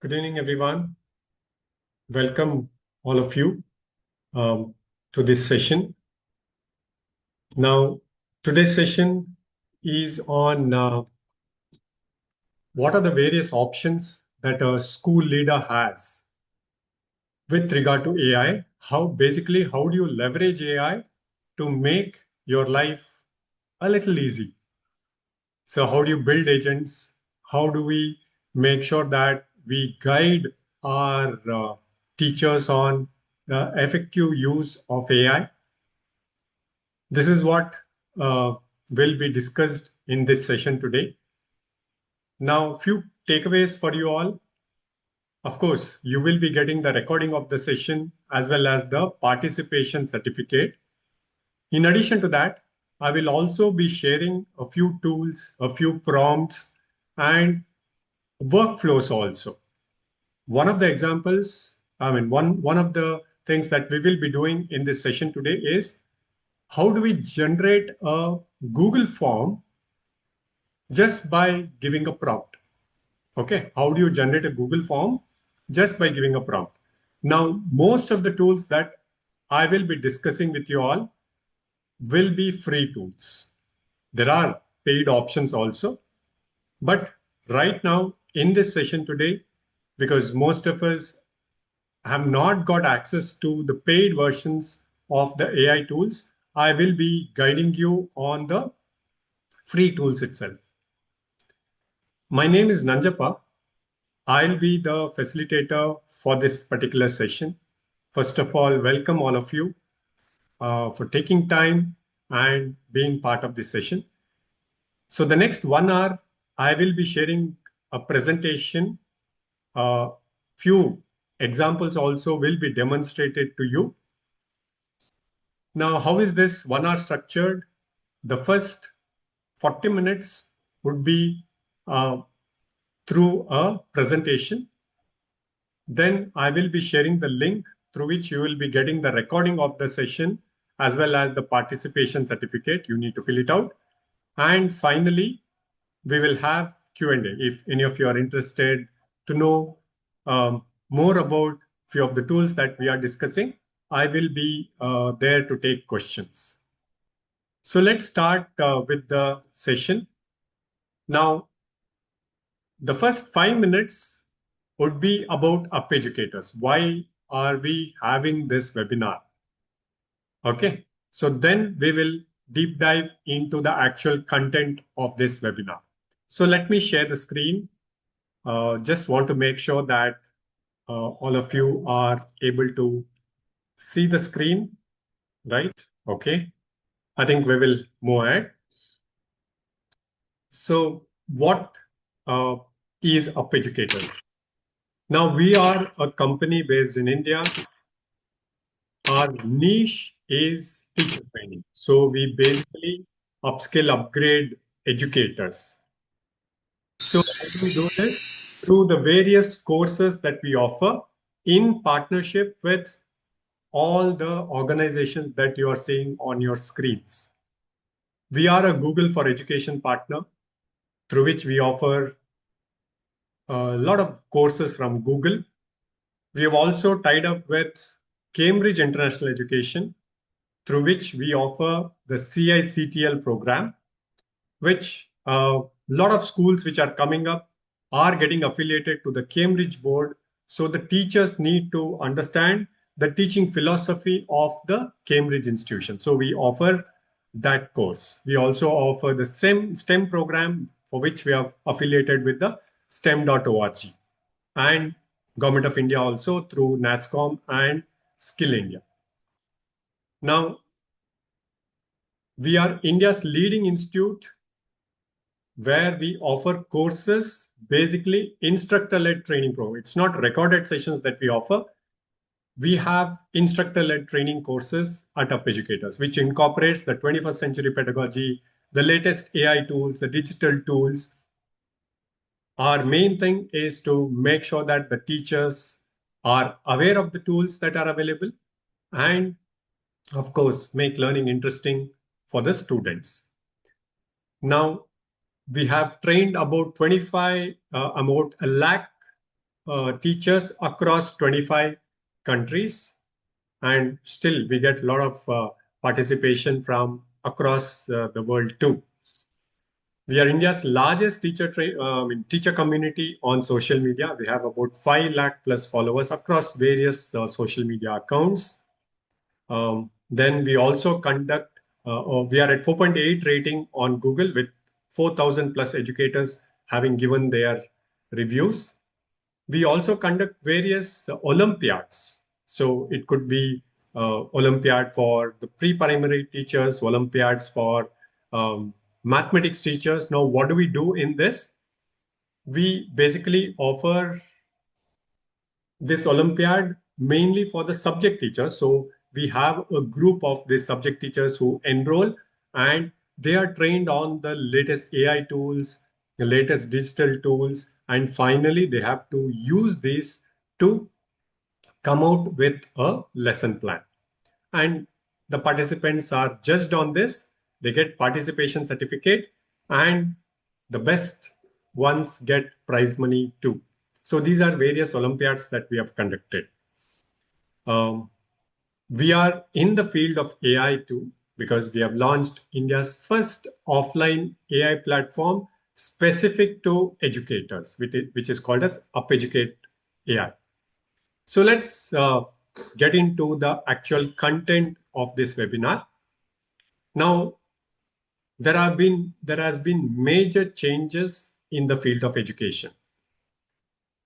Good evening, everyone. Welcome, all of you, um, to this session. Now, today's session is on what are the various options that a school leader has with regard to AI. How do you leverage AI to make your life a little easy? So, how do you build agents? How do we make sure that we guide our teachers on the effective use of AI? This is what will be discussed in this session today. Now, few takeaways for you all. Of course, you will be getting the recording of the session as well as the participation certificate. In addition to that, I will also be sharing a few tools, a few prompts, and workflows also. One of the examples, one of the things that we will be doing in this session today is how do we generate a Google form just by giving a prompt? Okay, how do you generate a Google form just by giving a prompt? Now, most of the tools that I will be discussing with you all will be free tools. There are paid options also, but right now in this session today, because most of us have not got access to the paid versions of the AI tools, I will be guiding you on the free tools itself. My name is Nanjappa. I'll be the facilitator for this particular session. First of all, welcome all of you for taking time and being part of this session. So the next 1 hour, I will be sharing a presentation. Few examples also will be demonstrated to you. Now, how is this 1 hour structured? The first 40 minutes would be through a presentation. Then I will be sharing the link through which you will be getting the recording of the session as well as the participation certificate. You need to fill it out. And finally, we will have Q&A. If any of you are interested to know more about few of the tools that we are discussing, I will be there to take questions. So let's start with the session. Now, the first 5 minutes would be about UP Educators. Why are we having this webinar? Okay, so then we will deep dive into the actual content of this webinar. So let me share the screen. Just want to make sure that all of you are able to see the screen, right? Okay, I think we will move ahead. So what is UP Educators? Now, we are a company based in India. Our niche is teacher training. So we basically upskill, upgrade educators. So how do we do this? Through the various courses that we offer in partnership with all the organizations that you are seeing on your screens. We are a Google for Education partner through which we offer a lot of courses from Google. We have also tied up with Cambridge International Education, through which we offer the CICTL program, which a lot of schools which are coming up are getting affiliated to the Cambridge board. So the teachers need to understand the teaching philosophy of the Cambridge institution. So we offer that course. We also offer the STEM program for which we are affiliated with the STEM.org and Government of India also through NASSCOM and Skill India. Now, we are India's leading institute where we offer courses, basically instructor-led training program. It's not recorded sessions that we offer. We have instructor-led training courses at UP Educators, which incorporates the 21st century pedagogy, the latest AI tools, the digital tools. Our main thing is to make sure that the teachers are aware of the tools that are available and, of course, make learning interesting for the students. Now, we have trained about 1 lakh teachers across 25 countries, and still we get a lot of participation from across the world too. We are India's largest teacher community on social media. We have about 5 lakh plus followers across various social media accounts. Then we also conduct, we are at 4.8 rating on Google with 4,000 plus educators having given their reviews. We also conduct various Olympiads. So it could be Olympiad for the pre-primary teachers, Olympiads for mathematics teachers. Now, what do we do in this? We basically offer this Olympiad mainly for the subject teachers. So we have a group of these subject teachers who enroll, and they are trained on the latest AI tools, the latest digital tools, and finally they have to use these to come out with a lesson plan. And the participants are judged on this. They get participation certificate, and the best ones get prize money too. So these are various Olympiads that we have conducted. Um, we are in the field of AI too, because we have launched India's first offline AI platform specific to educators, which is called as UpEducate AI. So let's get into the actual content of this webinar. Now, there has been major changes in the field of education.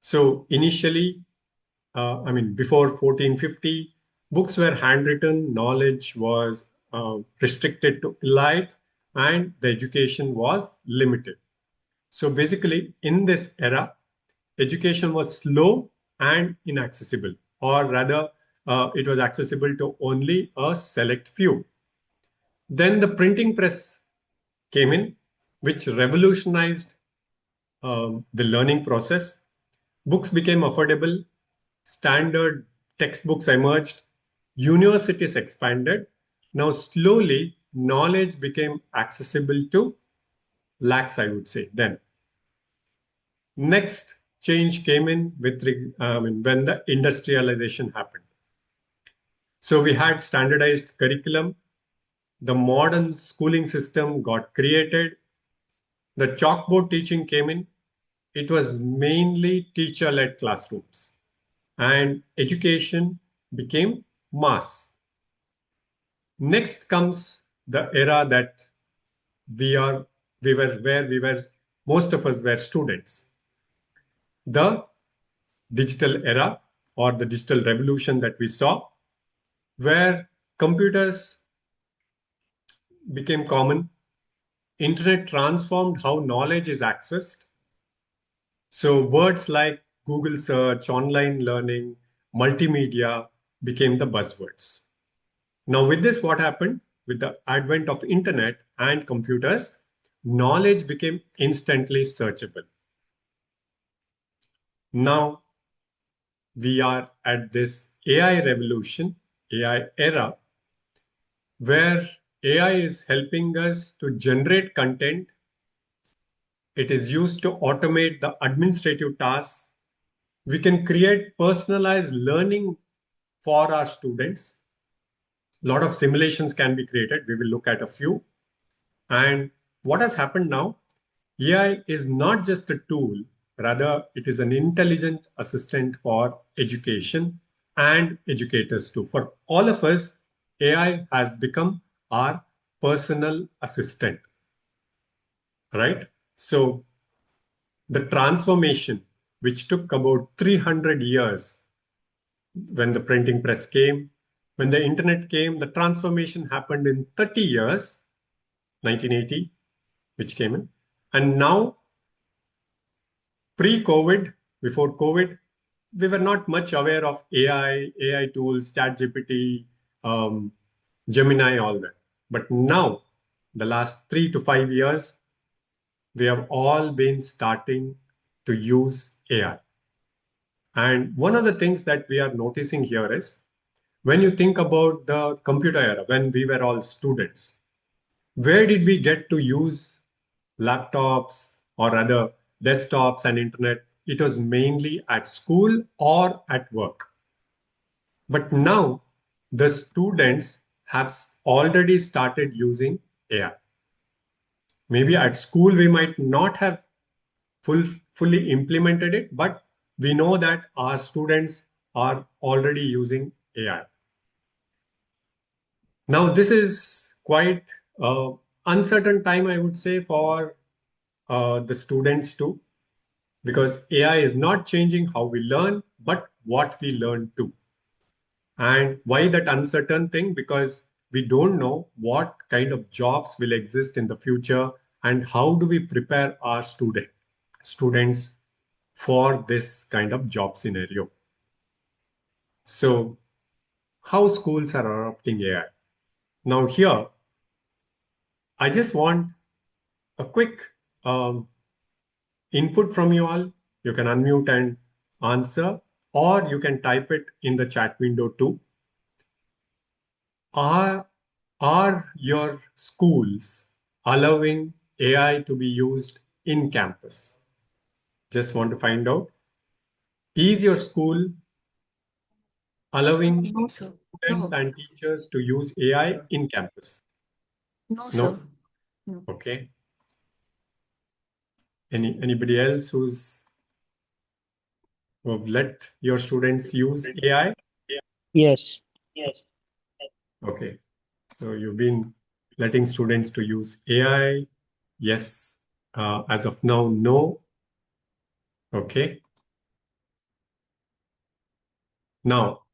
So initially, before 1450, books were handwritten, knowledge was restricted to elite, and the education was limited. So basically, in this era, education was slow and inaccessible, or rather, it was accessible to only a select few. Then the printing press came in, which revolutionized the learning process. Books became affordable, standard textbooks emerged, universities expanded. Now, slowly, knowledge became accessible to lakhs, I would say, then. Next change came in when the industrialization happened. So we had standardized curriculum. The modern schooling system got created. The chalkboard teaching came in. It was mainly teacher-led classrooms, and education became mass. Next comes the era that we are, we were, most of us were students. The digital era, or the digital revolution that we saw, where computers became common. Internet transformed how knowledge is accessed. So words like Google search, online learning, multimedia became the buzzwords. Now with this, what happened? With the advent of internet and computers, knowledge became instantly searchable. Now we are at this AI revolution, AI era, where AI is helping us to generate content. It is used to automate the administrative tasks. We can create personalized learning for our students. A lot of simulations can be created. We will look at a few. And what has happened now? AI is not just a tool, rather, it is an intelligent assistant for education and educators too. For all of us, AI has become our personal assistant, right? So the transformation, which took about 300 years, when the printing press came, when the internet came, the transformation happened in 30 years, 1980, which came in. And now, pre-COVID, before COVID, we were not much aware of AI tools, ChatGPT, Gemini, all that. But now, the last 3 to 5 years, we have all been starting to use AI. And one of the things that we are noticing here is when you think about the computer era, when we were all students, where did we get to use laptops or other desktops and internet? it was mainly at school or at work. But now the students have already started using AI. Maybe at school we might not have fully implemented it, but we know that our students are already using AI. Now, this is quite uncertain time, I would say, for the students too, because AI is not changing how we learn, but what we learn too. And why that uncertain thing? Because we don't know what kind of jobs will exist in the future and how do we prepare our students for this kind of job scenario. So how schools are adopting AI. Now here, I just want a quick um, input from you all. You can unmute and answer, or you can type it in the chat window too. Are, are your schools allowing AI to be used in campus? Just want to find out. Is your school allowing No, sir. students No. and teachers to use AI in campus? No, No? sir. No. Okay. Anybody else who have let your students use AI? Yes. Okay. So you've been letting students to use AI. Yes. As of now, no. Okay. Now,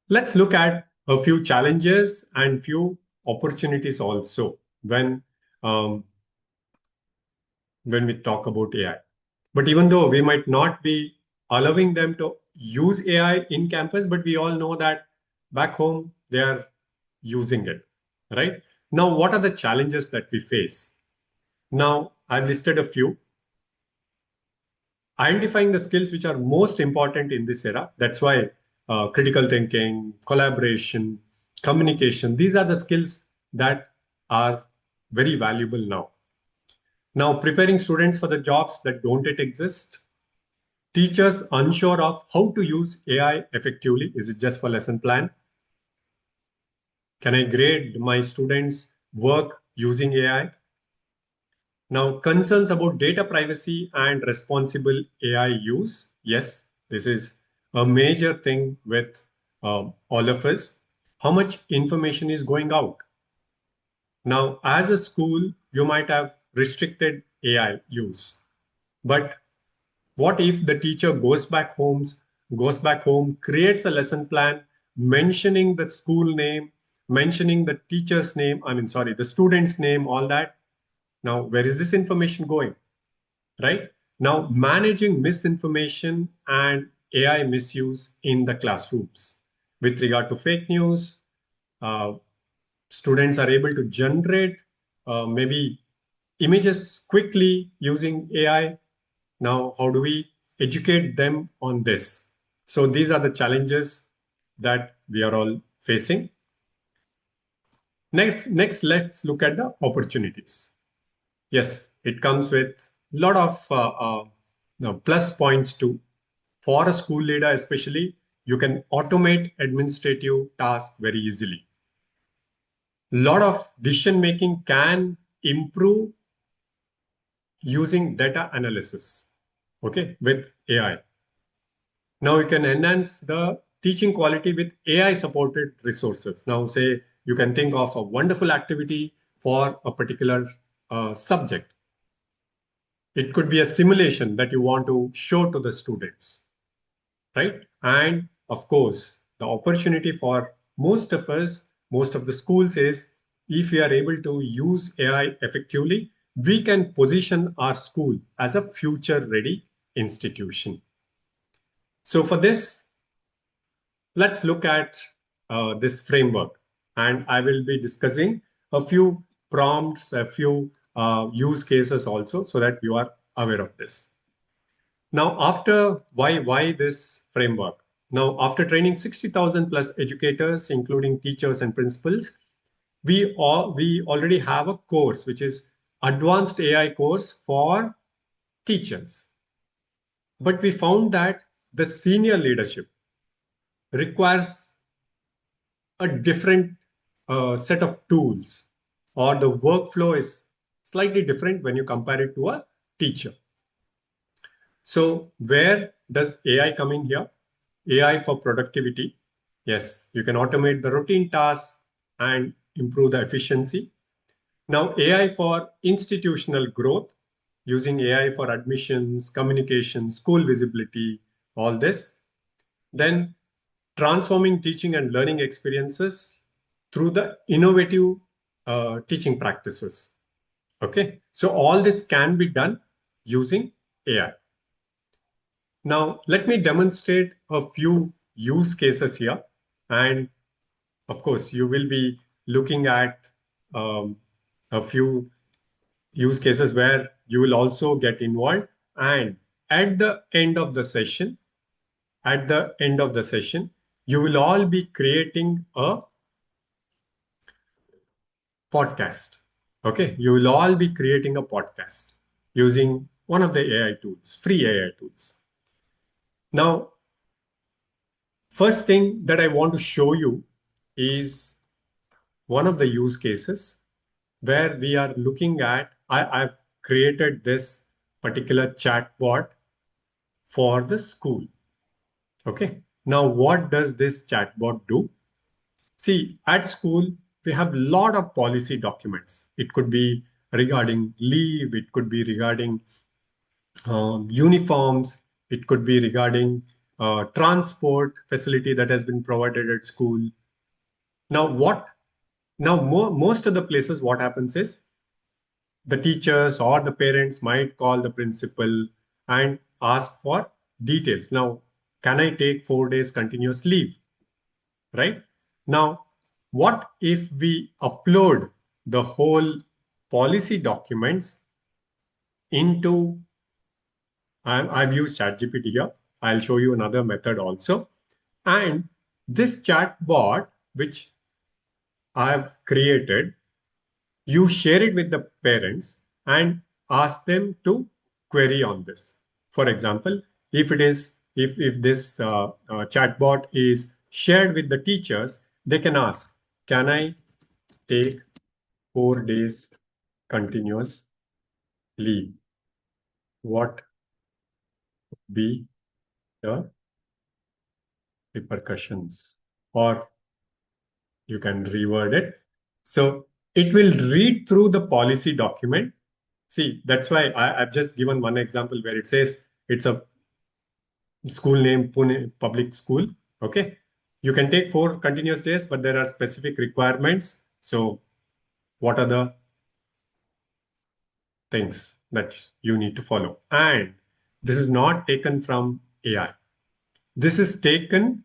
let's look at a few challenges and few opportunities also um, when we talk about AI. But even though we might not be allowing them to use AI in campus, but we all know that back home they are using it, right? Now, what are the challenges that we face? Now, I've listed a few. Identifying the skills which are most important in this era. That's why critical thinking, collaboration, communication, these are the skills that are very valuable now. Now, preparing students for the jobs that don't yet exist. Teachers unsure of how to use AI effectively. Is it just for lesson plan? Can I grade my students' work using AI? Now, concerns about data privacy and responsible AI use. Yes, this is a major thing with all of us. How much information is going out? Now, as a school, you might have restricted AI use. But what if the teacher goes back home, creates a lesson plan mentioning the school name, mentioning the teacher's name, the student's name, all that. Now, where is this information going? Right? Now, managing misinformation and AI misuse in the classrooms. With regard to fake news, uh, students are able to generate maybe images quickly using AI. Now, how do we educate them on this? So these are the challenges that we are all facing. Next, let's look at the opportunities. Yes, it comes with a lot of plus points too. For a school leader, especially, you can automate administrative tasks very easily. A lot of decision making can improve using data analysis, okay, with AI. Now you can enhance the teaching quality with AI supported resources. Now, say you can think of a wonderful activity for a particular subject. It could be a simulation that you want to show to the students, right? And of course, the opportunity for most of us, most of the schools is if we are able to use AI effectively, we can position our school as a future ready institution. So for this, let's look at this framework. And I will be discussing a few prompts, a few use cases also, so that you are aware of this. Now, after why this framework? Now, after training 60,000 plus educators, including teachers and principals, we already have a course, which is advanced AI course for teachers. But we found that the senior leadership requires a different set of tools, or the workflow is slightly different when you compare it to a teacher. So where does AI come in here? AI for productivity. Yes, you can automate the routine tasks and improve the efficiency. Now, AI for institutional growth, using AI for admissions, communication, school visibility, all this. Then transforming teaching and learning experiences through the innovative teaching practices. Okay, so all this can be done using AI. Now, let me demonstrate a few use cases here. And of course, you will be looking at a few use cases where you will also get involved. And at the end of the session, you will all be creating a podcast. Okay, you will all be creating a podcast using one of the AI tools, free AI tools. Now, first thing that I want to show you is one of the use cases where we are looking at, I've created this particular chatbot for the school. Okay. Now, what does this chatbot do? See, at school, we have a lot of policy documents. It could be regarding leave, it could be regarding uniforms, it could be regarding transport facility that has been provided at school. Now, most of the places, what happens is the teachers or the parents might call the principal and ask for details. Now, can I take 4 days continuous leave? Right? Now, what if we upload the whole policy documents into, I've used ChatGPT here. I'll show you another method also. And this chatbot, which I've created, you share it with the parents and ask them to query on this. For example, if this chatbot is shared with the teachers, they can ask, can I take 4 days continuous leave? What be the repercussions? Or you can reword it. So it will read through the policy document. See, that's why I've just given one example where it says it's a school name, Pune Public School. Okay. You can take 4 continuous days, but there are specific requirements. So what are the things that you need to follow? And this is not taken from AI. This is taken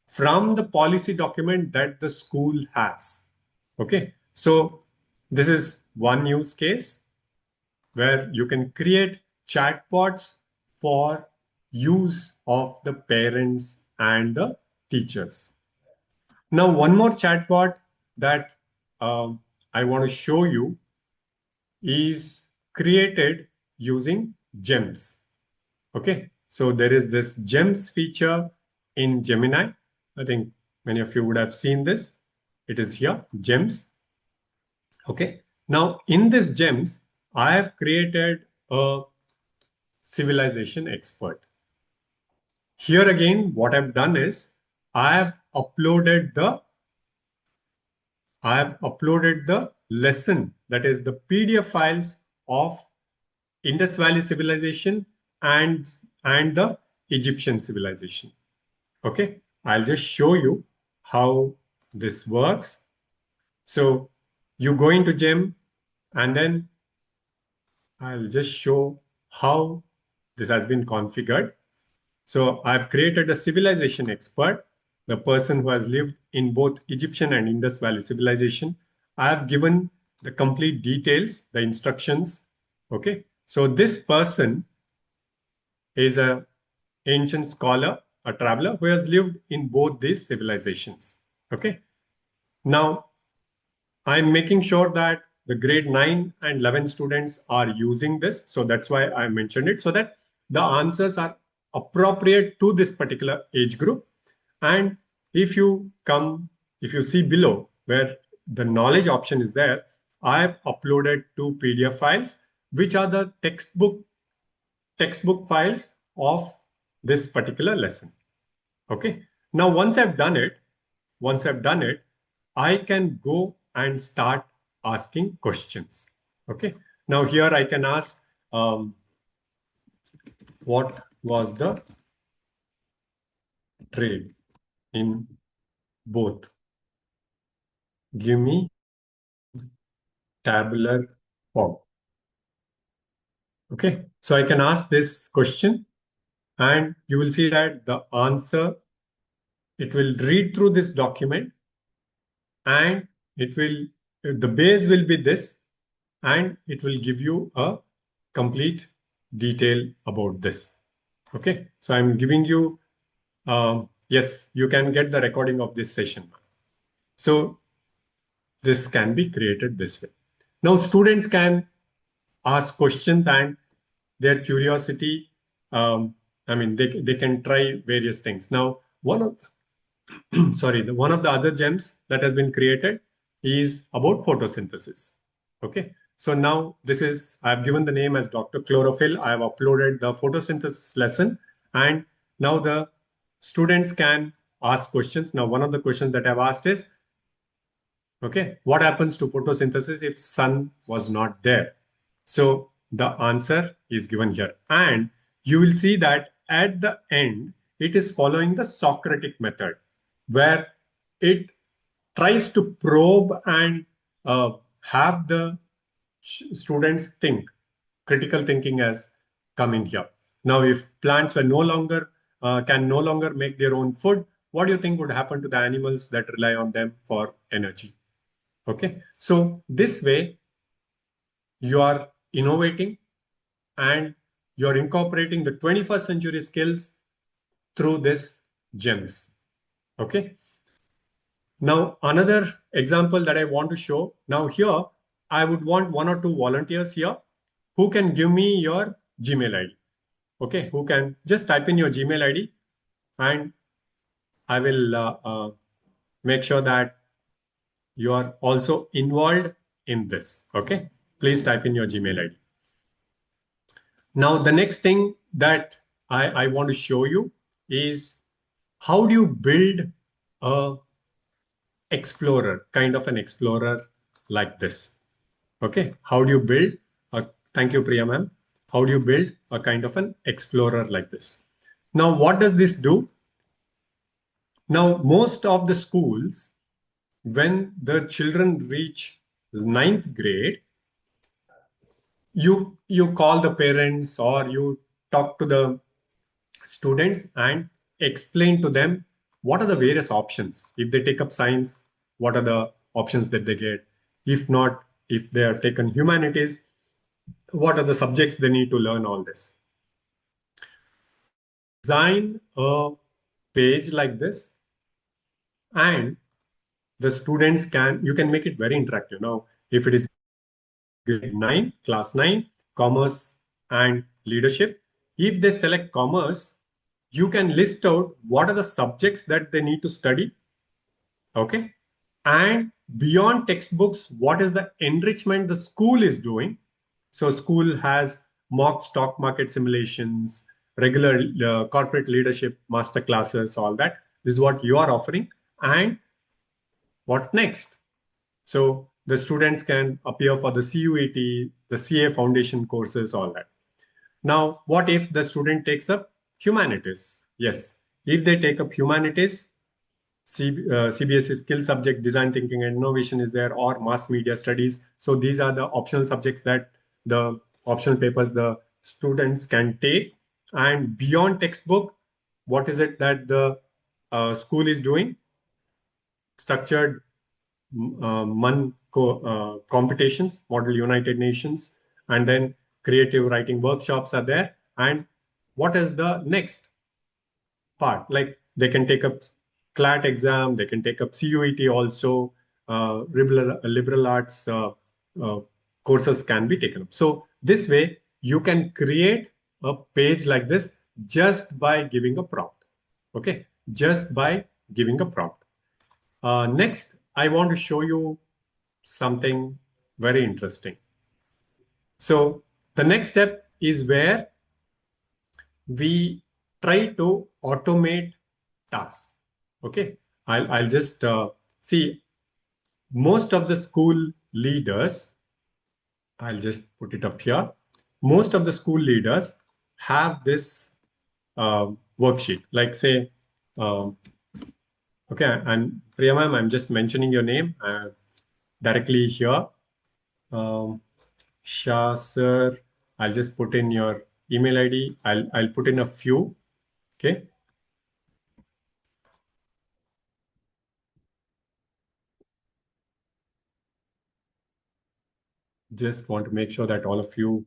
from the policy document that the school has. Okay. So this is one use case where you can create chatbots for use of the parents and the teachers. Now, one more chatbot that I want to show you is created using GEMS. Okay, so there is this GEMS feature in Gemini. I think many of you would have seen this. It is here, GEMS. Okay, now in this GEMS, I have created a civilization expert. Here again, what I've done is I have uploaded the lesson, that is the PDF files of Indus Valley civilization and the Egyptian civilization. Okay, I'll just show you how this works. So you go into GEM and then I'll just show how this has been configured. So I've created a civilization expert, the person who has lived in both Egyptian and Indus Valley civilization. I have given the complete details, the instructions. Okay, so this person is an ancient scholar, a traveler who has lived in both these civilizations. Okay, now I'm making sure that the grade 9 and 11 students are using this. So that's why I mentioned it, so that the answers are appropriate to this particular age group. And if you see below where the knowledge option is there, I have uploaded 2 PDF files, which are the textbook files of this particular lesson. Okay. Now, once I've done it, I can go and start asking questions. Okay. Now here I can ask, what was the trade in both? Give me tabular form. Okay. So I can ask this question and you will see that the answer, it will read through this document and the base will be this, and it will give you a complete detail about this. Okay, so I'm giving you, yes, you can get the recording of this session. So this can be created this way. Now students can ask questions and their curiosity, they can try various things. Now, one of one of the other gems that has been created is about photosynthesis. Okay, so now I've given the name as Dr. Chlorophyll. I have uploaded the photosynthesis lesson, and now the students can ask questions. Now, one of the questions that I've asked is, okay, what happens to photosynthesis if sun was not there? So the answer is given here. And you will see that at the end, it is following the Socratic method, where it tries to probe and have the students think. Critical thinking has come in here. Now, if plants were can no longer make their own food, what do you think would happen to the animals that rely on them for energy? Okay, so this way you are innovating and you're incorporating the 21st century skills through this gems. Okay. Now, another example that I want to show. Now here, I would want 1 or 2 volunteers here who can give me your Gmail ID. Okay, who can just type in your Gmail ID and I will make sure that you are also involved in this. Okay, please type in your Gmail ID. Now, the next thing that I want to show you is how do you build a explorer, kind of an explorer like this. Okay, how do you build thank you, Priya ma'am. How do you build a kind of an explorer like this? Now, what does this do? Now, most of the schools, when the children reach 9th grade, you call the parents or you talk to the students and explain to them what are the various options. If they take up science, what are the options that they get? If not, if they have taken humanities, what are the subjects they need to learn all this? Design a page like this and the students you can make it very interactive. Now, if it is grade 9, class 9, commerce and leadership, if they select commerce, you can list out what are the subjects that they need to study. Okay. And beyond textbooks, what is the enrichment the school is doing? So school has mock stock market simulations, regular corporate leadership master classes, all that. This is what you are offering. And what next? So the students can appear for the CUET, the CA foundation courses, all that. Now, what if the student takes up humanities? Yes, if they take up humanities, CBSE skill subject, design thinking and innovation is there, or mass media studies. So these are the optional subjects that the optional papers the students can take. And beyond textbook, what is it that the school is doing? Structured competitions, Model United Nations, and then creative writing workshops are there. And what is the next part? Like they can take up CLAT exam, they can take up CUET also, liberal arts courses can be taken up. So this way you can create a page like this just by giving a prompt. Okay, just by giving a prompt. Next, I want to show you something very interesting. So the next step is where we try to automate tasks. Okay, I'll just see most of the school leaders. I'll just put it up here. Most of the school leaders have this worksheet. Like say, um, okay, and Priya ma'am, I'm just mentioning your name directly here. Shah sir, I'll just put in your email ID. I'll put in a few. Okay. Just want to make sure that all of you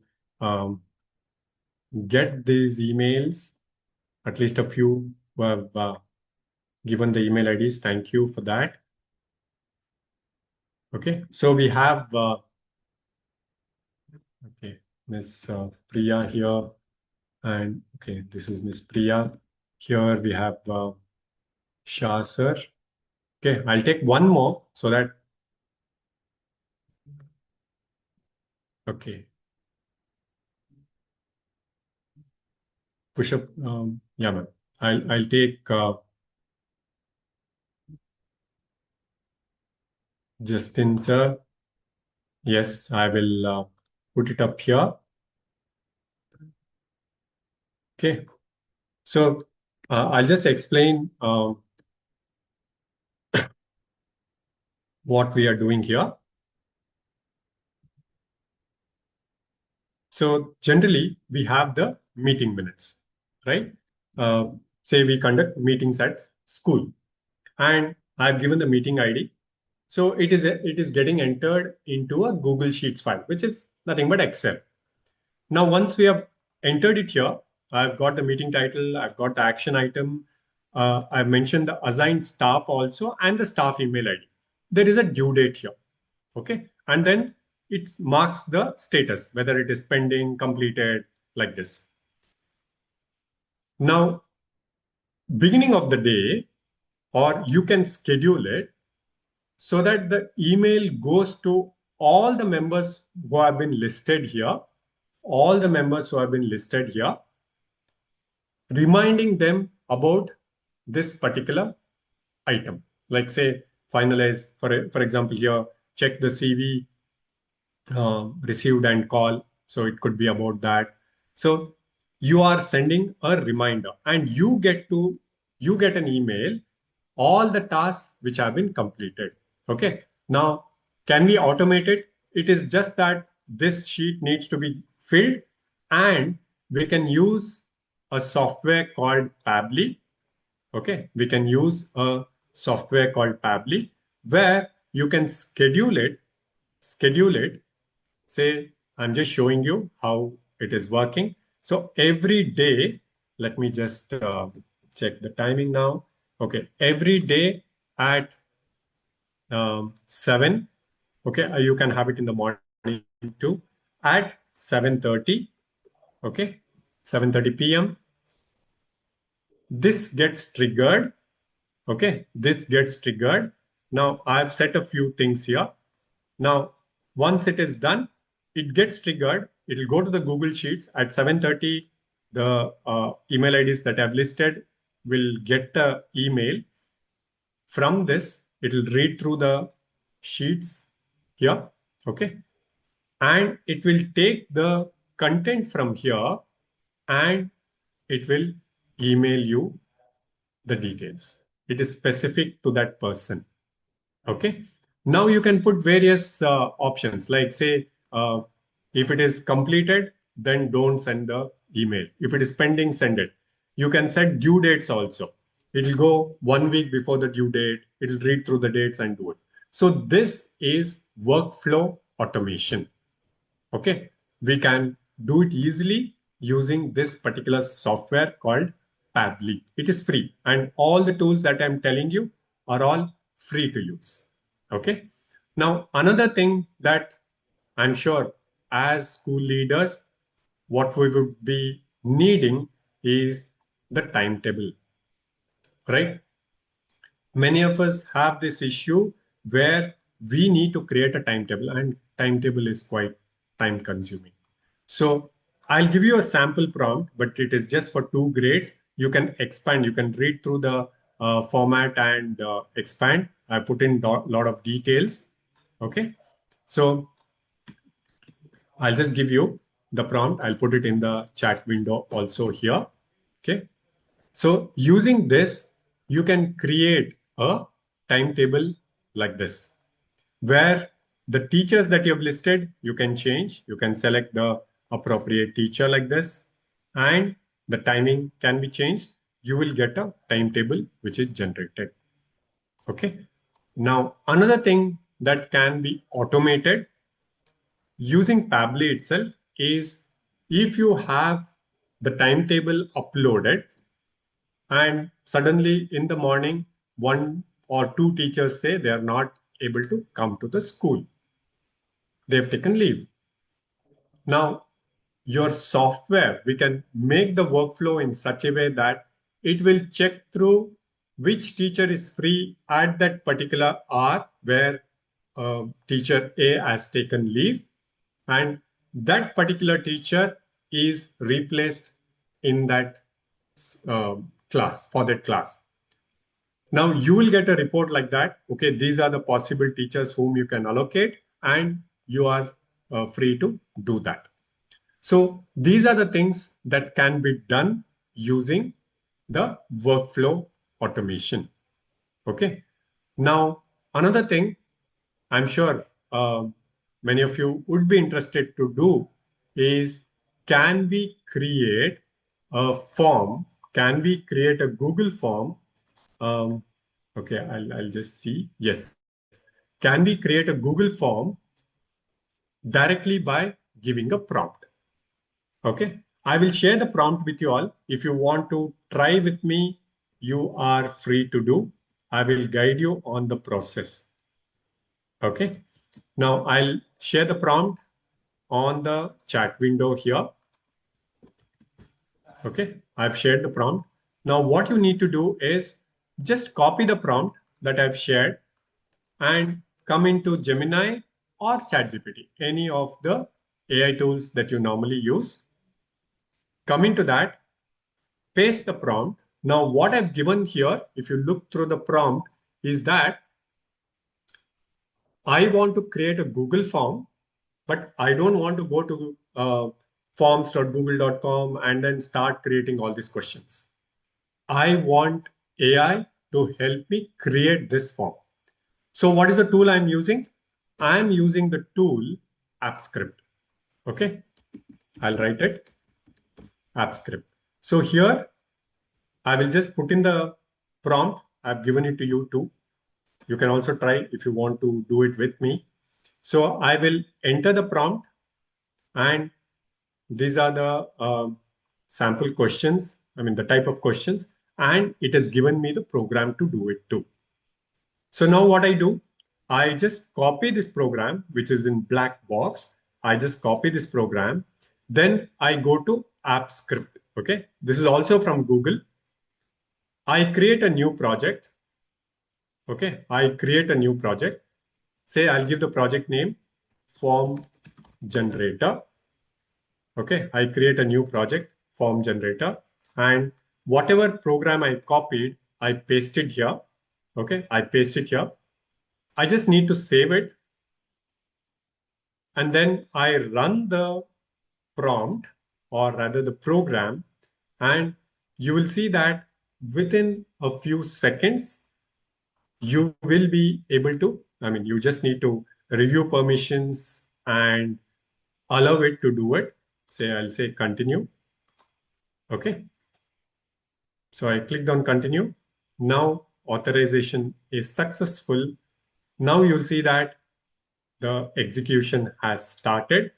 get these emails. At least a few who have given the email IDs. Thank you for that. Okay, so we have okay, Miss Priya here, and okay, this is Miss Priya. Here we have Shah sir. Okay, I'll take one more so that okay, push up. Yeah, ma'am. I'll take Justin sir. Yes, I will put it up here. Okay, so I'll just explain what we are doing here. So generally, we have the meeting minutes, right? Say we conduct meetings at school, and I've given the meeting ID. So it is getting entered into a Google Sheets file, which is nothing but Excel. Now, once we have entered it here, I've got the meeting title, I've got the action item, I've mentioned the assigned staff also, and the staff email ID. There is a due date here. Okay, and then it marks the status, whether it is pending, completed, like this. Now, beginning of the day, or you can schedule it so that the email goes to all the members who have been listed here, all the members who have been listed here, reminding them about this particular item. Like say, finalize, for example, here, check the CV received and call. So it could be about that. So you are sending a reminder and you get an email, all the tasks which have been completed. Okay. Now, can we automate it? It is just that this sheet needs to be filled and we can use a software called Pabbly. Okay. We can use a software called Pabbly where you can schedule it. Say, I'm just showing you how it is working. So every day, let me just check the timing now. Okay, every day at 7, okay, you can have it in the morning too, at 7:30, okay, 7:30 p.m. This gets triggered, okay, this gets triggered. Now I've set a few things here. Now, once it is done, it gets triggered. It will go to the Google Sheets at 7:30. The email IDs that I've listed will get the email. From this, it will read through the sheets here, okay? And it will take the content from here and it will email you the details. It is specific to that person. Okay. Now you can put various options like say, if it is completed, then don't send the email. If it is pending, send it. You can set due dates also. It will go 1 week before the due date. It will read through the dates and do it. So this is workflow automation. Okay. We can do it easily using this particular software called Pabbly. It is free and all the tools that I'm telling you are all free to use. Okay. Now, another thing that I'm sure as school leaders, what we would be needing is the timetable, right? Many of us have this issue where we need to create a timetable, and timetable is quite time consuming. So I'll give you a sample prompt, but it is just for 2 grades. You can expand, you can read through the format and expand. I put in a lot of details. Okay. So I'll just give you the prompt. I'll put it in the chat window also here. Okay. So using this, you can create a timetable like this, where the teachers that you've listed, you can change. You can select the appropriate teacher like this, and the timing can be changed. You will get a timetable which is generated. Okay. Now, another thing that can be automated using Pabbly itself is if you have the timetable uploaded and suddenly in the morning, 1 or 2 teachers say they are not able to come to the school. They've taken leave. Now, your software, we can make the workflow in such a way that it will check through which teacher is free at that particular hour where teacher A has taken leave, and that particular teacher is replaced in that class, for that class. Now you will get a report like that. Okay, these are the possible teachers whom you can allocate, and you are free to do that. So these are the things that can be done using the workflow automation. Okay. Now, another thing I'm sure many of you would be interested to do is, can we create a form? Can we create a Google form? Okay, I'll just see. Yes. Can we create a Google form directly by giving a prompt? Okay. I will share the prompt with you all. If you want to try with me, you are free to do. I will guide you on the process. Okay. Now I'll share the prompt on the chat window here. Okay. I've shared the prompt. Now what you need to do is just copy the prompt that I've shared and come into Gemini or ChatGPT, any of the AI tools that you normally use. Come into that, paste the prompt. Now, what I've given here, if you look through the prompt, is that I want to create a Google form, but I don't want to go to forms.google.com and then start creating all these questions. I want AI to help me create this form. So what is the tool I'm using? I'm using the tool AppScript. Okay, I'll write it, AppScript. So here, I will just put in the prompt. I've given it to you too. You can also try if you want to do it with me. So I will enter the prompt, and these are the sample questions. I mean, the type of questions, and it has given me the program to do it too. So now what I do, I just copy this program, which is in black box. I just copy this program. Then I go to AppScript. Okay. This is also from Google. I create a new project. Okay. I create a new project. Say I'll give the project name form generator. Okay. I create a new project form generator, and whatever program I copied, I paste it here. Okay. I paste it here. I just need to save it. And then I run the prompt, or rather the program, and you will see that within a few seconds, you will be able to, I mean, you just need to review permissions and allow it to do it. Say, I'll say continue. Okay. So I clicked on continue. Now authorization is successful. Now you'll see that the execution has started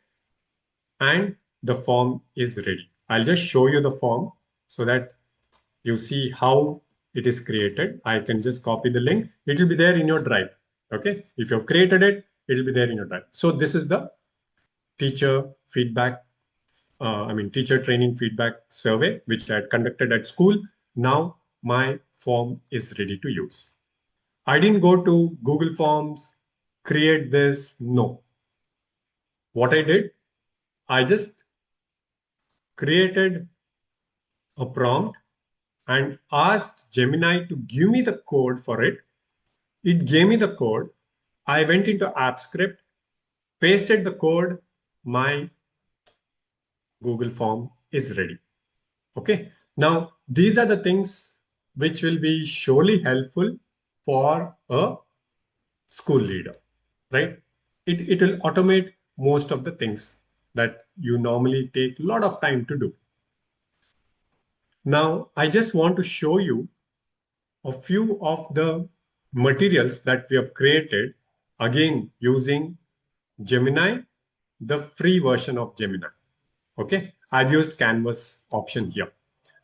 and the form is ready. I'll just show you the form so that you see how it is created. I can just copy the link. It will be there in your drive. Okay. If you've created it, it will be there in your drive. So this is the teacher feedback teacher training feedback survey, which I had conducted at school. Now my form is ready to use. I didn't go to Google Forms, create this. No. What I did, I just created a prompt and asked Gemini to give me the code for it. It gave me the code. I went into AppScript, pasted the code. My Google form is ready. Okay. Now, these are the things which will be surely helpful for a school leader, right? It will automate most of the things that you normally take a lot of time to do. Now, I just want to show you a few of the materials that we have created, again, using Gemini, the free version of Gemini. Okay, I've used Canvas option here.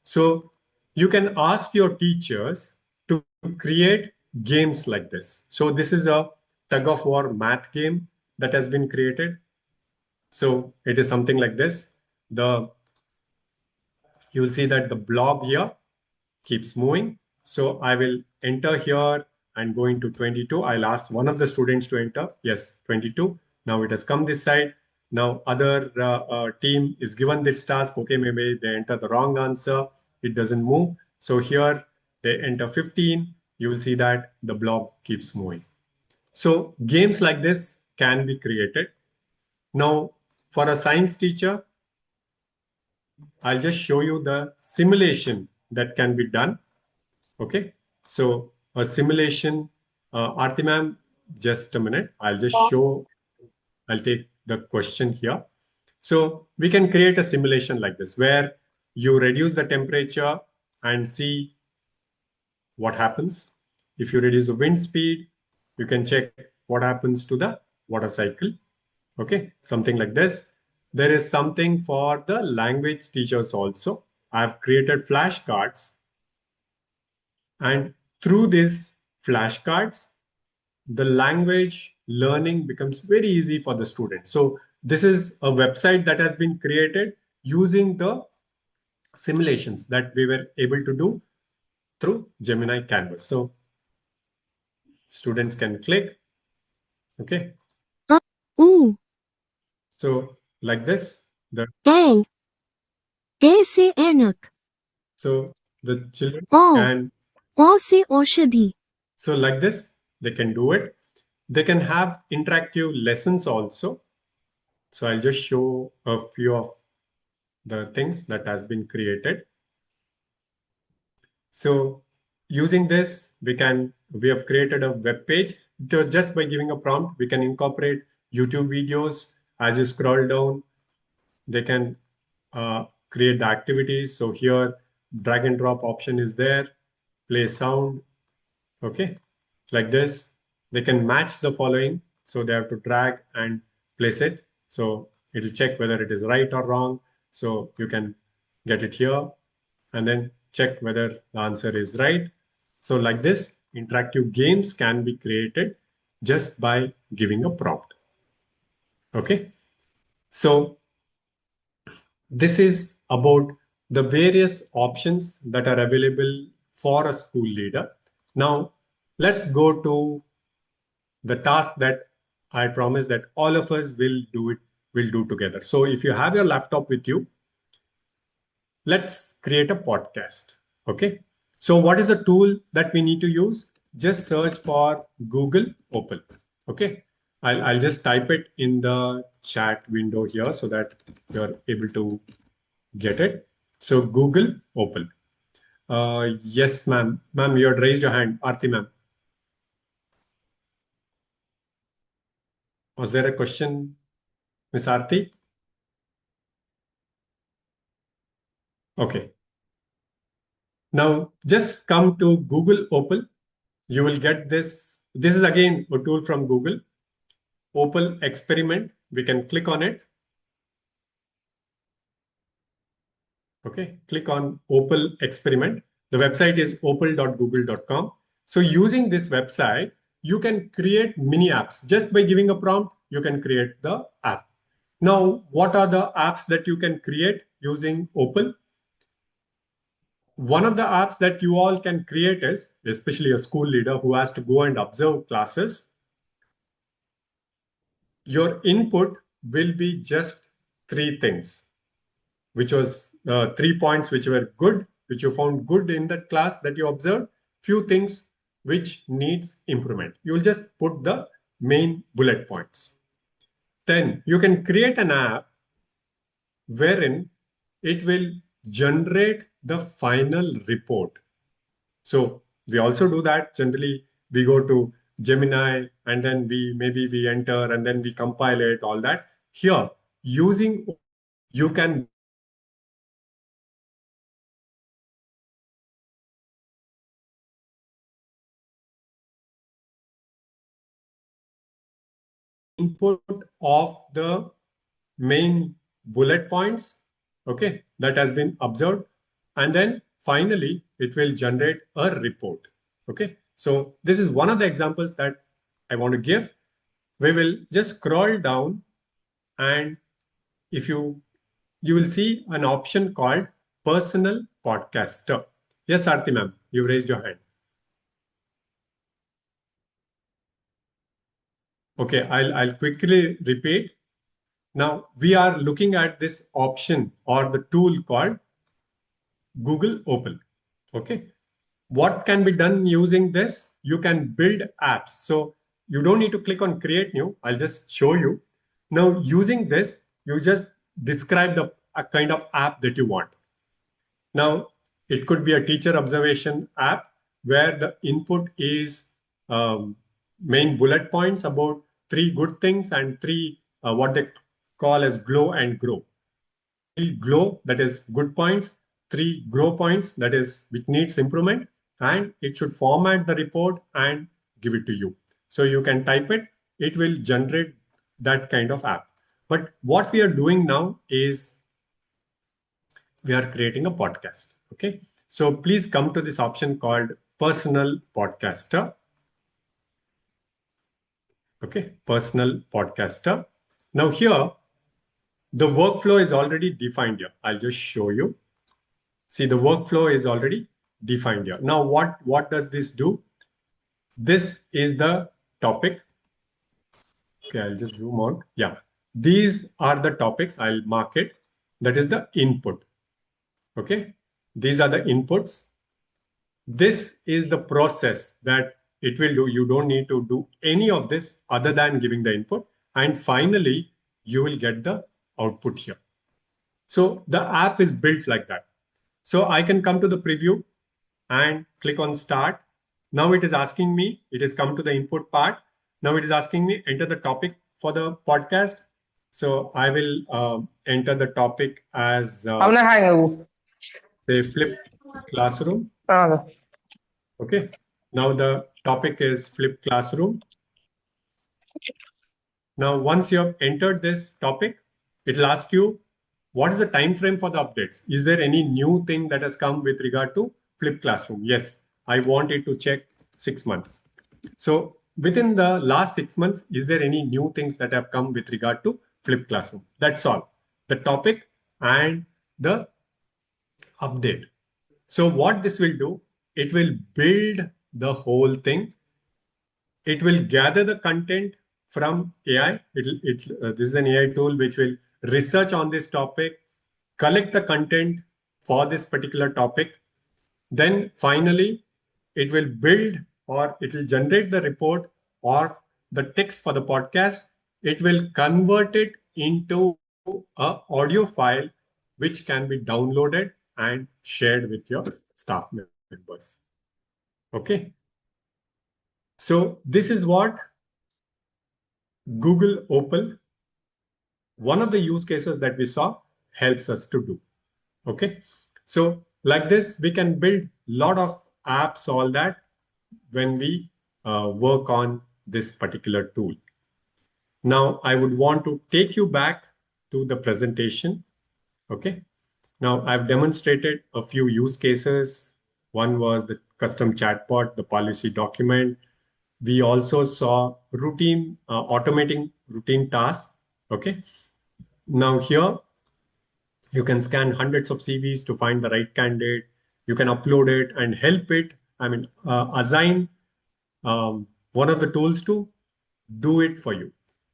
So you can ask your teachers to create games like this. So this is a tug of war math game that has been created. So it is something like this. You will see that the blob here keeps moving. So I will enter here and go into 22. I'll ask one of the students to enter. Yes, 22. Now it has come this side. Now other team is given this task. Okay, maybe they enter the wrong answer. It doesn't move. So here they enter 15. You will see that the blob keeps moving. So games like this can be created. Now for a science teacher, I'll just show you the simulation that can be done. Okay, so a simulation, Aarti ma'am, just a minute. I'll just show, I'll take the question here. So we can create a simulation like this where you reduce the temperature and see what happens. If you reduce the wind speed, you can check what happens to the water cycle. Okay, something like this. There is something for the language teachers also. I've created flashcards, and through these flashcards, the language learning becomes very easy for the student. So this is a website that has been created using the simulations that we were able to do through Gemini Canvas. So students can click. Okay. U, So like this, A, A से ऐनक, so the children O, can, O से औषधि, so like this, they can do it. They can have interactive lessons also. So I'll just show a few of the things that has been created. So using this, we have created a web page. Just by giving a prompt, we can incorporate YouTube videos. As you scroll down, they can create the activities. So here, drag and drop option is there. Play sound. Okay, like this. They can match the following. So they have to drag and place it. So it will check whether it is right or wrong. So you can get it here and then check whether the answer is right. So like this, interactive games can be created just by giving a prompt. Okay. So this is about the various options that are available for a school leader. Now, let's go to the task that I promise that all of us will do together. So if you have your laptop with you, let's create a podcast. Okay. So what is the tool that we need to use? Just search for Google Opal. Okay. I'll just type it in the chat window here so that you're able to get it. So Google Opal. Yes, ma'am. Ma'am, you had raised your hand. Aarti, ma'am. Was there a question, Miss Aarti? Okay. Now just come to Google Opal. You will get this. This is again a tool from Google. Opal Experiment. We can click on it. Okay, click on Opal Experiment. The website is opal.google.com. So using this website, you can create mini apps. Just by giving a prompt, you can create the app. Now, what are the apps that you can create using Opal? One of the apps that you all can create is, especially a school leader who has to go and observe classes, your input will be just three things, which was 3 points which were good, which you found good in that class that you observed, few things which needs improvement. You will just put the main bullet points. Then you can create an app wherein it will generate the final report. So we also do that. Generally, we go to Gemini and then we enter and then we compile it, all that. Here, using you can input of the main bullet points, okay, that has been observed. And then finally, it will generate a report, okay. So this is one of the examples that I want to give. We will just scroll down and if you will see an option called personal podcaster. Yes, Arti ma'am, you raised your hand. Okay, I'll quickly repeat. Now we are looking at this option or the tool called Google Opal. Okay. What can be done using this? You can build apps. So you don't need to click on create new. I'll just show you. Now using this, you just describe the a kind of app that you want. Now it could be a teacher observation app where the input is main bullet points about three good things and three what they call as glow and grow. Three glow, that is good points, three grow points, that is which needs improvement, and it should format the report and give it to you. So you can type it, it will generate that kind of app. But what we are doing now is we are creating a podcast. Okay. So please come to this option called personal podcaster. Okay. Personal podcaster. Now here, the workflow is already defined here. I'll just show you. See, the workflow is already defined here. Now, what does this do? This is the topic. Okay, I'll just zoom out. Yeah, these are the topics. I'll mark it. That is the input. Okay, these are the inputs. This is the process that it will do. You don't need to do any of this other than giving the input. And finally, you will get the output here. So the app is built like that. So I can come to the preview and click on start. Now it is asking me, it has come to the input part. Now it is asking me enter the topic for the podcast. So I will enter the topic as Hôm nay hai người say flipped classroom. à, Okay. Now the topic is flipped classroom. Now once you have entered this topic, it will ask you what is the time frame for the updates? Is there any new thing that has come with regard to flipped classroom? Yes, I want it to check 6 months. So within the last 6 months, is there any new things that have come with regard to flipped classroom? That's all. The topic and the update. So what this will do, it will build the whole thing. It will gather the content from AI. This is an AI tool which will research on this topic, collect the content for this particular topic. Then finally, it will build or it will generate the report or the text for the podcast. It will convert it into a audio file which can be downloaded and shared with your staff members. Okay. So this is what Google Opal, one of the use cases that we saw, helps us to do. Okay. So like this, we can build a lot of apps, all that, when we work on this particular tool. Now, I would want to take you back to the presentation. Okay. Now, I've demonstrated a few use cases. One was the custom chatbot, the policy document. We also saw routine, automating routine tasks. Okay. Now here, you can scan hundreds of CVs to find the right candidate. You can upload it and help it. Assign one of the tools to do it for you.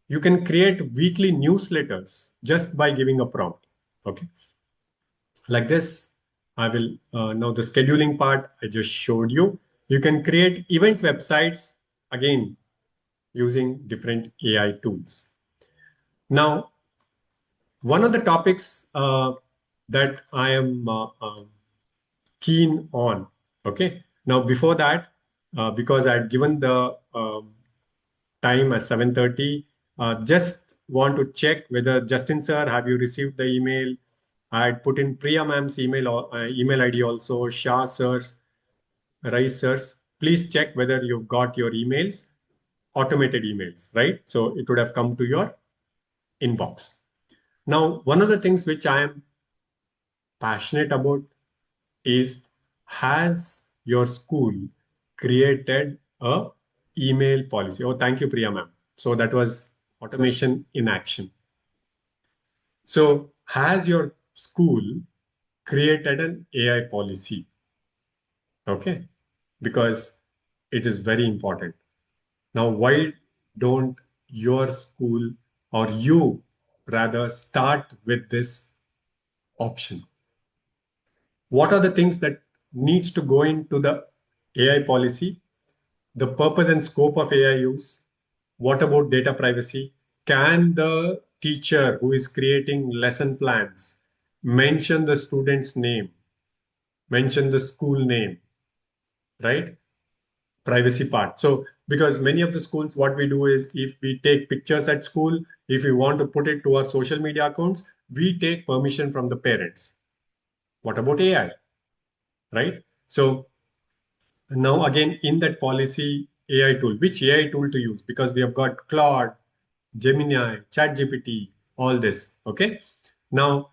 You can create weekly newsletters just by giving a prompt. Okay. Like this, I will now the scheduling part I just showed you. You can create event websites again using different AI tools. Now, one of the topics that I am keen on. Okay. Now, before that, because I had given the time as 7:30, just want to check whether Justin sir, have you received the email? I had put in Priya ma'am's email ID also, Shah sirs, Rai sirs. Please check whether you've got your emails, automated emails, right? So it would have come to your inbox. Now, one of the things which I am passionate about is, has your school created a email policy? Oh, thank you, Priya ma'am. So that was automation in action. So has your school created an AI policy? Okay, because it is very important. Now, why don't your school or you rather start with this option? What are the things that needs to go into the AI policy? The purpose and scope of AI use. What about data privacy? Can the teacher who is creating lesson plans mention the student's name, mention the school name, right? Privacy part. So, because many of the schools, what we do is if we take pictures at school, if we want to put it to our social media accounts, we take permission from the parents. What about AI, right? So, now again, in that policy, AI tool, which AI tool to use? Because we have got Claude, Gemini, ChatGPT, all this. Okay. Now,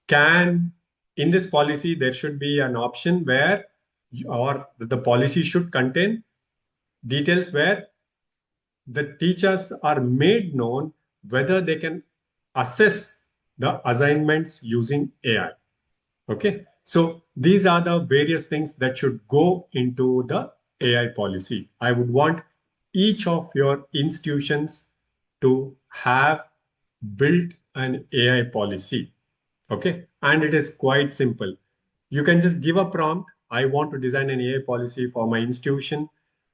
can in this policy there should be an option where or the policy should contain details where the teachers are made known whether they can assess the assignments using AI. Okay, so these are the various things that should go into the AI policy. I would want each of your institutions to have built an AI policy. Okay, and it is quite simple. You can just give a prompt. I want to design an AI policy for my institution.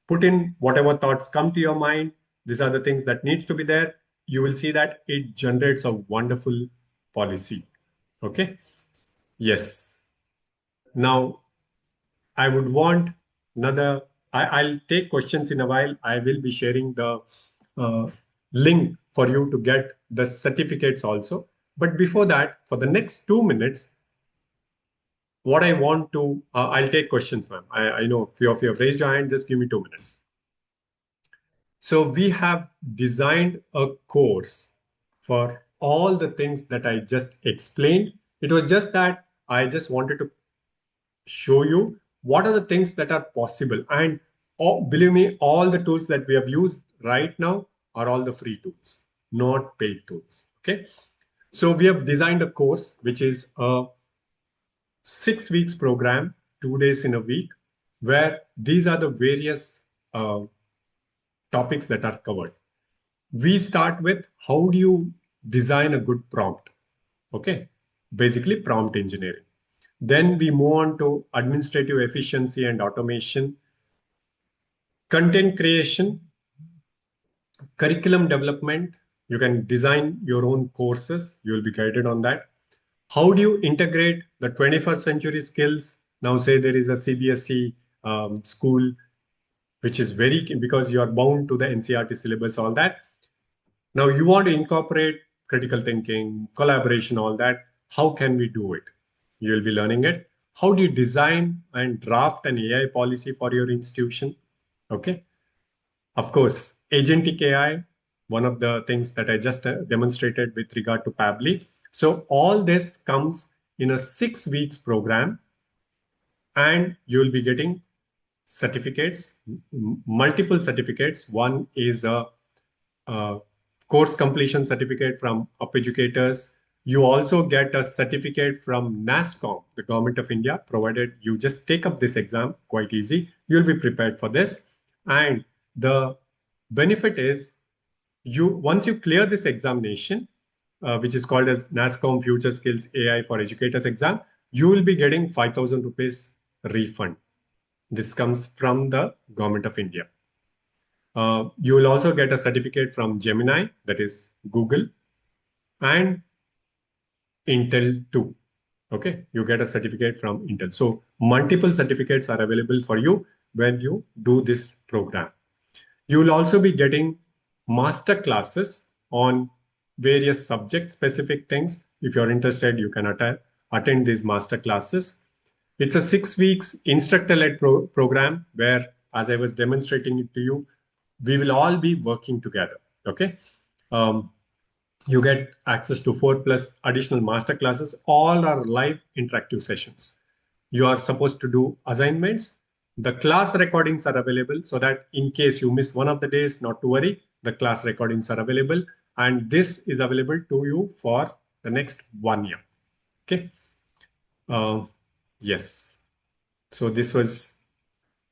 Put in whatever thoughts come to your mind. These are the things that needs to be there. You will see that it generates a wonderful policy. Okay. Yes. Now, I would want another, I'll take questions in a while. I will be sharing the uh, link for you to get the certificates also. But before that, for the next 2 minutes, what I want to, I'll take questions, ma'am. I know a few of you have raised your hand. Just give me 2 minutes. So we have designed a course for all the things that I just explained. It was just that I just wanted to show you what are the things that are possible. And believe me, all the tools that we have used right now are all the free tools, not paid tools. Okay. So we have designed a course, which is a 6 weeks program, 2 days in a week, where these are the various topics that are covered. We start with how do you design a good prompt? Okay. Basically, prompt engineering. Then we move on to administrative efficiency and automation, content creation, curriculum development. You can design your own courses. You will be guided on that. How do you integrate the 21st century skills? Now, say there is a CBSE school, which is very, because you are bound to the NCERT syllabus, all that. Now, you want to incorporate critical thinking, collaboration, all that. How can we do it? You will be learning it. How do you design and draft an AI policy for your institution? Okay. Of course, agentic AI, one of the things that I just demonstrated with regard to Pabbly. So all this comes in a 6 weeks program, and you will be getting certificates, multiple certificates. One is a course completion certificate from Up Educators. You also get a certificate from NASSCOM, the Government of India, provided you just take up this exam, quite easy. You'll be prepared for this. And the benefit is once you clear this examination, which is called as NASSCOM Future Skills AI for Educators exam, you will be getting 5,000 rupees refund. This comes from the Government of India. You will also get a certificate from Gemini, that is Google, and Intel too. Okay, you get a certificate from Intel. So multiple certificates are available for you when you do this program. You will also be getting master classes on various subject specific things. If you're interested, you can attend these master classes. It's a 6 weeks instructor-led program where, as I was demonstrating it to you, we will all be working together. Okay. You get access to 4+ additional master classes. All are live interactive sessions. You are supposed to do assignments. The class recordings are available so that in case you miss one of the days, not to worry, the class recordings are available. And this is available to you for the next 1 year. Okay. Yes. So this was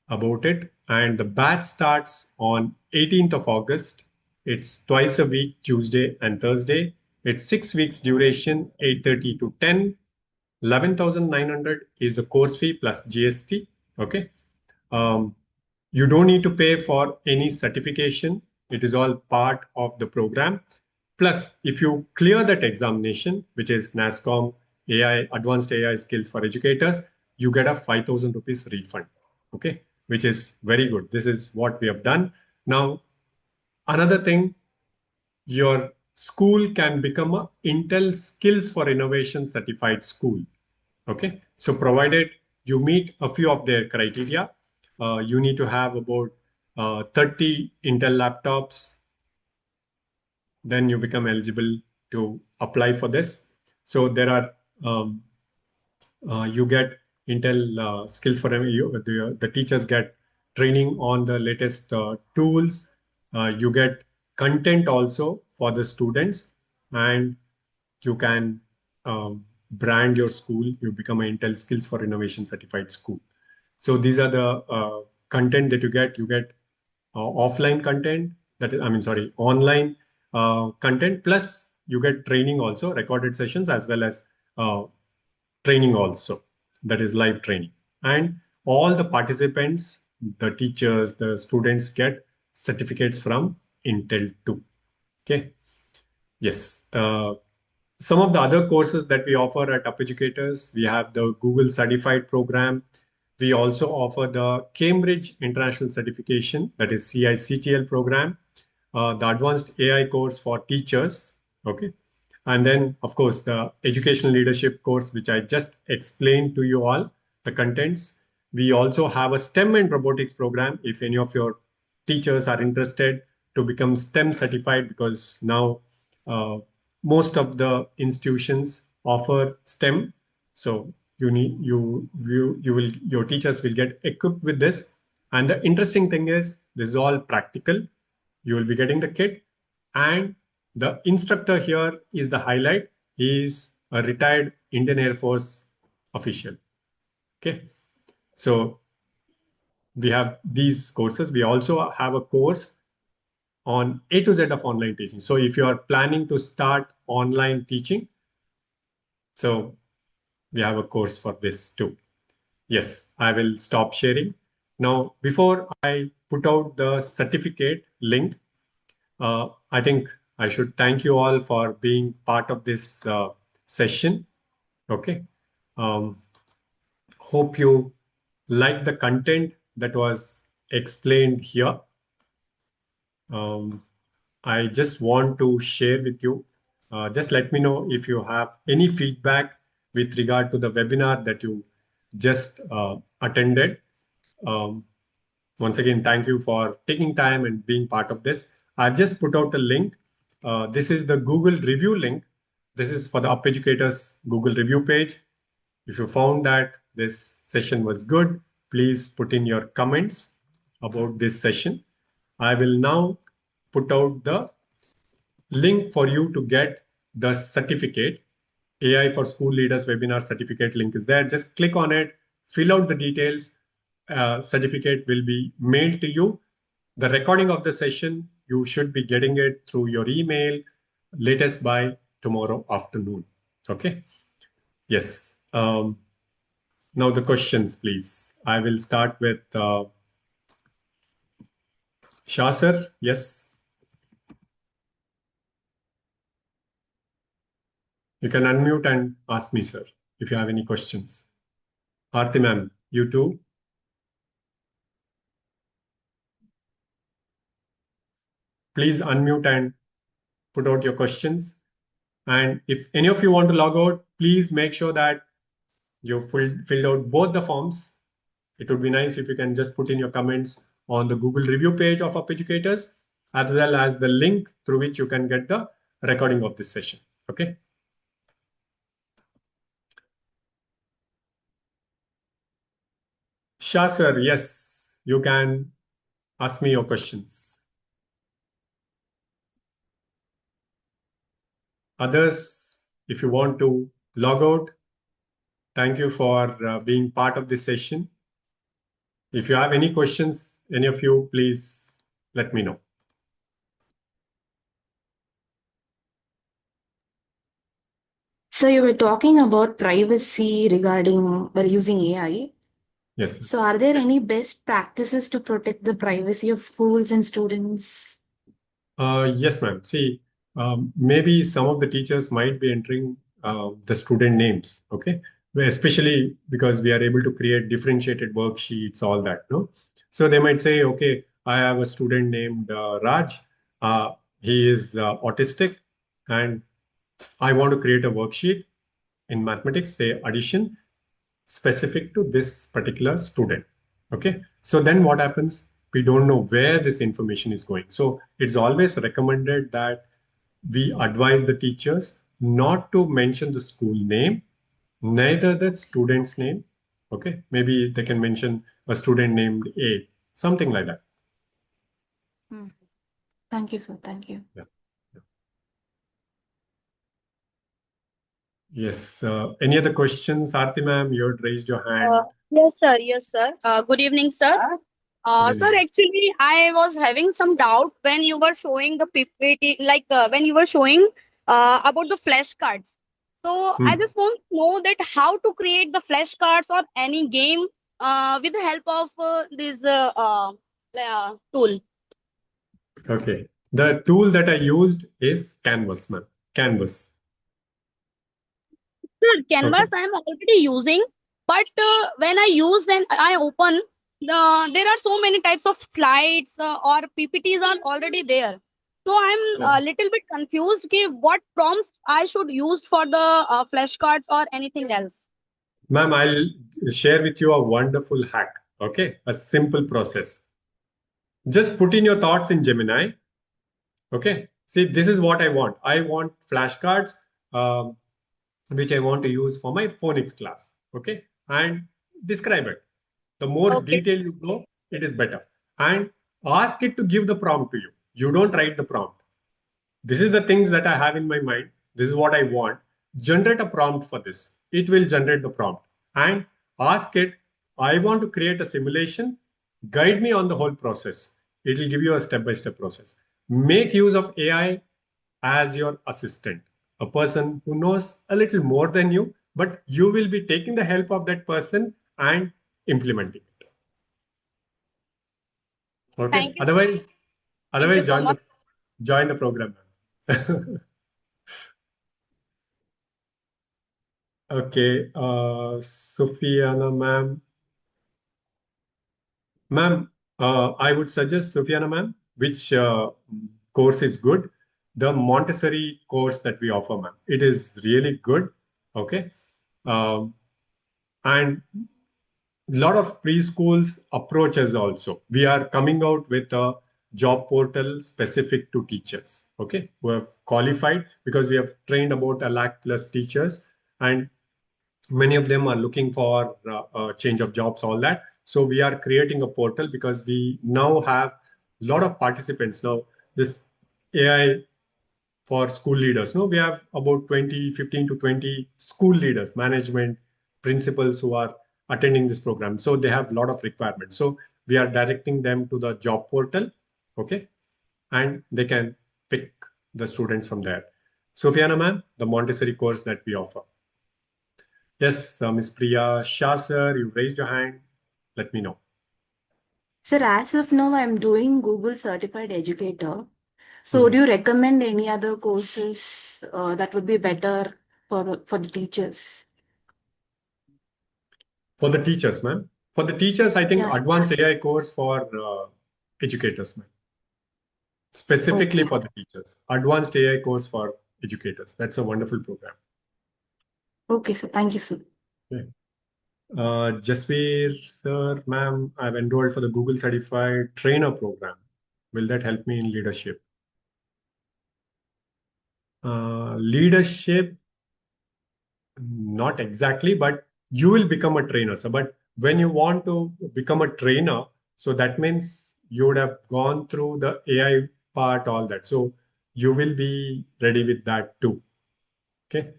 about it. And the batch starts on 18th of August. It's twice a week, Tuesday and Thursday. It's 6 weeks duration, 8:30 to 10. 11,900 is the course fee plus GST. Okay. You don't need to pay for any certification. It is all part of the program. Plus, if you clear that examination, which is NASSCOM AI, Advanced AI Skills for Educators, you get a 5,000 rupees refund. Okay, which is very good. This is what we have done. Now, another thing, your school can become a Intel Skills for Innovation certified school. Okay, so provided you meet a few of their criteria, you need to have about 30 Intel laptops, then you become eligible to apply for this. So there are, you get Intel skills for the teachers get training on the latest tools. You get content also for the students, and you can brand your school. You become an Intel Skills for Innovation certified school. So these are the content that you get. You get offline content, that is, I mean, sorry, online content, plus you get training also, recorded sessions, as well as training also, that is live training. And all the participants, the teachers, the students get certificates from Intel too. Okay. Yes. Some of the other courses that we offer at Up Educators, we have the Google Certified program. We also offer the Cambridge International Certification, that is CICTL program, the Advanced AI course for teachers. Okay. And then, of course, the Educational Leadership course, which I just explained to you all, the contents. We also have a STEM and Robotics program. If any of your teachers are interested to become STEM certified, because now most of the institutions offer STEM. So your teachers will get equipped with this. And the interesting thing is, this is all practical. You will be getting the kit, and the instructor here is the highlight. He is a retired Indian Air Force official. Okay, so we have these courses. We also have a course on A to Z of online teaching. So if you are planning to start online teaching, so we have a course for this too. Yes, I will stop sharing. Now, before I put out the certificate link, I think I should thank you all for being part of this session. Okay. Hope you like the content that was explained here. I just want to share with you. Just let me know if you have any feedback with regard to the webinar that you just attended. Once again, thank you for taking time and being part of this. I've just put out a link. This is the Google review link. This is for the Up Educators Google review page. If you found that this session was good, please put in your comments about this session. I will now put out the link for you to get the certificate. AI for School Leaders webinar certificate link is there. Just click on it, fill out the details. Certificate will be mailed to you. The recording of the session, you should be getting it through your email latest by tomorrow afternoon. Okay. Yes. Now the questions, please. I will start with Shah sir. Yes. You can unmute and ask me, sir, if you have any questions. Aarti ma'am, you too. Please unmute and put out your questions. And if any of you want to log out, please make sure that you filled out both the forms. It would be nice if you can just put in your comments on the Google review page of UpEducators, as well as the link through which you can get the recording of this session. Okay. Shah sir, yes, you can ask me your questions. Others, if you want to log out, thank you for being part of this session. If you have any questions, any of you, please let me know. So you were talking about privacy regarding using AI. Yes. So are there any best practices to protect the privacy of schools and students? Yes, ma'am. See, maybe some of the teachers might be entering the student names, okay? Especially because we are able to create differentiated worksheets, all that, no? So they might say, okay, I have a student named Raj. He is autistic, and I want to create a worksheet in mathematics, say addition, specific to this particular student. Okay. So then what happens? We don't know where this information is going. So it's always recommended that we advise the teachers not to mention the school name, neither the student's name. Okay. Maybe they can mention a student named A, something like that. Thank you, sir. Thank you. Yeah. Yes. Any other questions? Aarti ma'am, you had raised your hand. Yes, sir. Yes, sir. Good evening, sir. Sir, actually, I was having some doubt when you were showing the PPT, like when you were showing about the flashcards. So I just want to know that how to create the flashcards or any game with the help of this tool. Okay. The tool that I used is Canvas, ma'am. Canvas. Sir, Canvas I am already using, but when I use and I open, there are so many types of slides or PPTs are already there. So I'm a little bit confused. What prompts I should use for the flashcards or anything else? Ma'am, I'll share with you a wonderful hack. Okay. A simple process. Just put in your thoughts in Gemini. Okay. See, this is what I want. I want flashcards, which I want to use for my phonics class. Okay. And describe it. The more detail you go, it is better. And ask it to give the prompt to you. You don't write the prompt. This is the things that I have in my mind. This is what I want. Generate a prompt for this. It will generate the prompt. And ask it, I want to create a simulation. Guide me on the whole process. It will give you a step-by-step process. Make use of AI as your assistant, a person who knows a little more than you, but you will be taking the help of that person and implementing it. Okay. Otherwise join the program. Okay. Sophiana ma'am. Ma'am, I would suggest Sophiana ma'am, which course is good. The Montessori course that we offer, ma'am. It is really good. Okay. And a lot of preschools approaches also. We are coming out with a job portal specific to teachers, okay, who have qualified, because we have trained about 1 lakh plus teachers, and many of them are looking for a change of jobs, all that. So we are creating a portal because we now have a lot of participants. Now this AI for school leaders. No, we have about 15 to 20 school leaders, management, principals who are attending this program. So they have a lot of requirements. So we are directing them to the job portal, okay? And they can pick the students from there. Sophiana ma'am, the Montessori course that we offer. Yes, Ms. Priya Shah sir, you've raised your hand. Let me know. Sir, as of now, I'm doing Google Certified Educator. So, Mhm. do you recommend any other courses that would be better for the teachers? For the teachers, ma'am. For the teachers, I think Yes. advanced AI course for educators, ma'am. Specifically Okay. for the teachers. Advanced AI course for educators. That's a wonderful program. Okay, sir. Thank you, sir. Okay. Jasveer, sir, ma'am, I've enrolled for the Google Certified Trainer program. Will that help me in leadership? Leadership, not exactly, but you will become a trainer. So, but when you want to become a trainer, so that means you would have gone through the AI part, all that. So you will be ready with that too. Okay.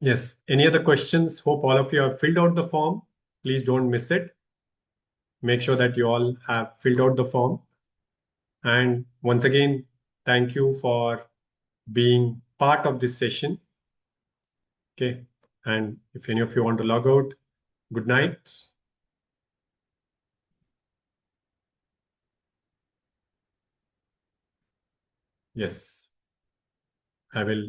Yes. Any other questions? Hope all of you have filled out the form. Please don't miss it. Make sure that you all have filled out the form. And once again, thank you for being part of this session. Okay. And if any of you want to log out, good night. Yes, I will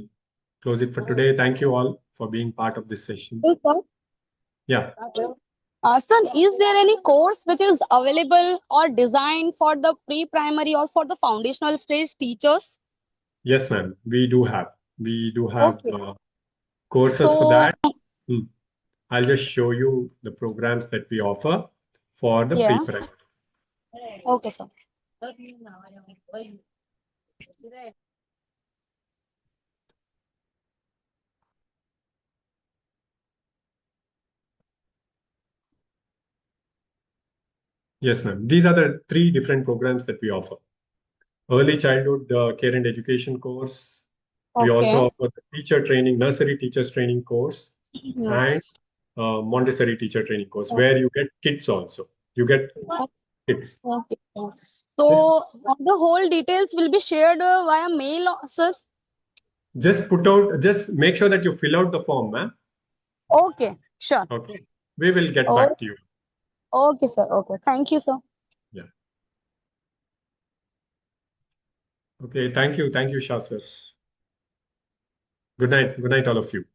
close it for today. Thank you all for being part of this session. Yes, sir. Yeah. Sir, is there any course which is available or designed for the pre-primary or for the foundational stage teachers? Yes, ma'am. We do have. We do have Okay. courses for So, that. Hmm. I'll just show you the programs that we offer for the yeah. pre-primary. Okay, sir. Yes, ma'am. These are the three different programs that we offer. Early childhood care and education course. We also Okay. offer the teacher training, nursery teachers training course, Hmm. and Montessori teacher training course, Okay. where you get kids also. You get kids. Okay. So, the whole details will be shared via mail, sir. Just make sure that you fill out the form, ma'am. Okay, sure. Okay. We will get Oh, back to you. okay, sir. Okay. Thank you, sir. Yeah. Okay. Thank you. Thank you, Shah sir. Good night. Good night, all of you.